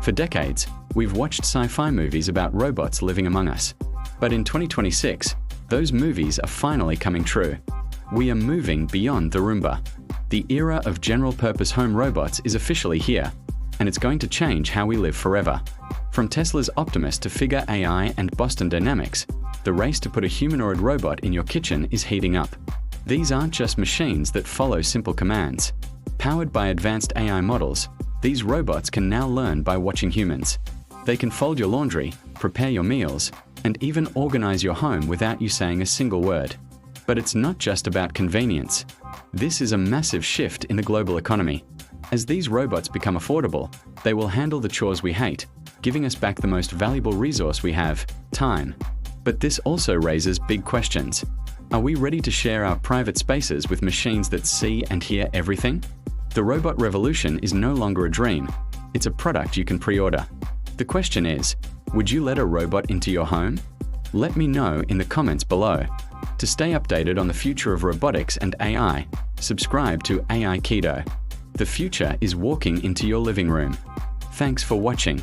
For decades, we've watched sci-fi movies about robots living among us. But in 2026, those movies are finally coming true. We are moving beyond the Roomba. The era of general-purpose home robots is officially here, and it's going to change how we live forever. From Tesla's Optimus to Figure AI and Boston Dynamics, the race to put a humanoid robot in your kitchen is heating up. These aren't just machines that follow simple commands. Powered by advanced AI models, these robots can now learn by watching humans. They can fold your laundry, prepare your meals, and even organize your home without you saying a single word. But it's not just about convenience. This is a massive shift in the global economy. As these robots become affordable, they will handle the chores we hate, giving us back the most valuable resource we have, time. But this also raises big questions. Are we ready to share our private spaces with machines that see and hear everything? The robot revolution is no longer a dream. It's a product you can pre-order. The question is, would you let a robot into your home? Let me know in the comments below. To stay updated on the future of robotics and AI, subscribe to AI Keto. The future is walking into your living room. Thanks for watching.